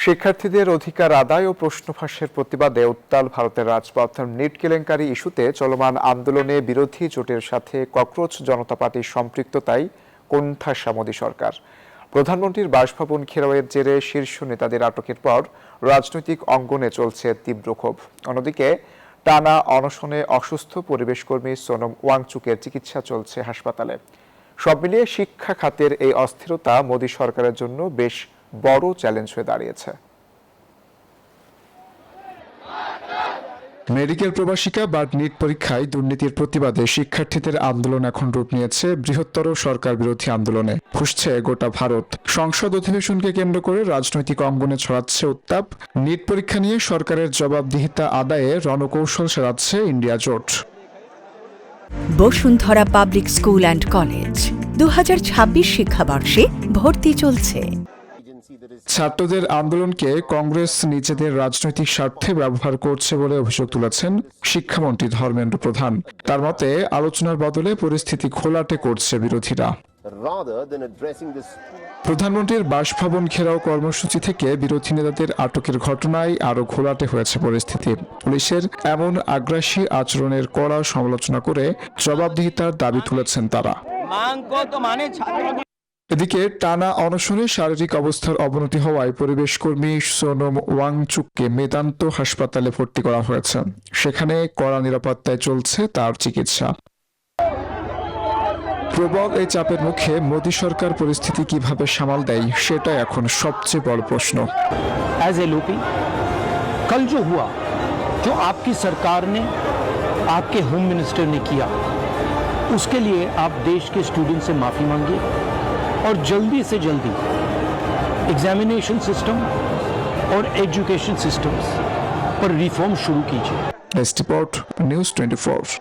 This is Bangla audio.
শিক্ষার্থীদের অধিকার আদায় ও প্রশ্ন ফাঁসের প্রতিবাদে উত্তাল ভারতের রাজপথ। নিট কেলেঙ্কারি ইস্যুতে চলমান আন্দোলনে বিরোধী জোটের সাথে ককরোচ জনতা পার্টির সম্পৃক্ততায় কোণঠাসা মোদী সরকার। প্রধানমন্ত্রীর বাসভবন ঘেরাওয়ের জেরে শীর্ষ নেতাদের আটকের পর রাজনৈতিক অঙ্গনে চলছে তীব্র ক্ষোভ। অন্যদিকে টানা অনশনে অসুস্থ পরিবেশকর্মী সোনম ওয়াংচুকের চিকিৎসা চলছে হাসপাতালে। সব মিলিয়ে শিক্ষা খাতের এই অস্থিরতা মোদী সরকারের জন্য বেশ বড় চ্যালেঞ্জ হয়ে দাঁড়িয়েছে। মেডিকেল প্রবাসিকা বা নিট পরীক্ষায় দুর্নীতির প্রতিবাদে শিক্ষার্থীদের আন্দোলন এখন রূপ নিয়েছে বৃহত্তর সরকার বিরোধী আন্দোলনে। ফুঁসছে গোটা ভারত। সংসদ অধিবেশনকে কেন্দ্র করে রাজনৈতিক অঙ্গনে ছড়াচ্ছে উত্তাপ। নিট পরীক্ষা নিয়ে সরকারের জবাবদিহিতা আদায়ে রণকৌশল সেরাচ্ছে ইন্ডিয়া জোট। Bashundhara public school and college 2026 শিক্ষাবর্ষে ভর্তি চলছে। ছাত্রদের আন্দোলনকে কংগ্রেস নিজেদের রাজনৈতিক স্বার্থে ব্যবহার করছে বলে অভিযোগ তুলেছেন শিক্ষামন্ত্রী ধর্মেন্দ্র প্রধান। তার মতে আলোচনার বদলে পরিস্থিতি ঘোলাটে করছে বিরোধীরা। প্রধানমন্ত্রীর বাসভবন ঘেরাও কর্মসূচি থেকে বিরোধী নেতাদের আটকের ঘটনায় আরও ঘোলাটে হয়েছে পরিস্থিতি। পুলিশের এমন আগ্রাসী আচরণের কড়া সমালোচনা করে জবাবদিহিতার দাবি তুলেছেন তারা। এদিকে টানা অনশনে শারীরিক অবস্থার অবনতি হওয়ায় পরিবেশকর্মী সোনম ওয়াংচুককে মেদান্ত হাসপাতালে ভর্তি করা হয়েছে। সেখানে কড়া নিরাপত্তায় চলছে তার চিকিৎসা। প্রবল এই চাপের মুখে মোদী সরকার পরিস্থিতি কিভাবে সামাল দেয় সেটা এখন সবচেয়ে বড় প্রশ্ন। एज एलओपी कल जो हुआ, जो आपकी सरकार ने, आपके होम मिनिस्टर ने किया, उसके लिए आप देश के स्टूडेंट से माफी मांगिए और जल्दी से जल्दी एग्जामिनेशन सिस्टम और एजुकेशन सिस्टम्स पर रिफॉर्म शुरू कीजिए। Desk report, news 24।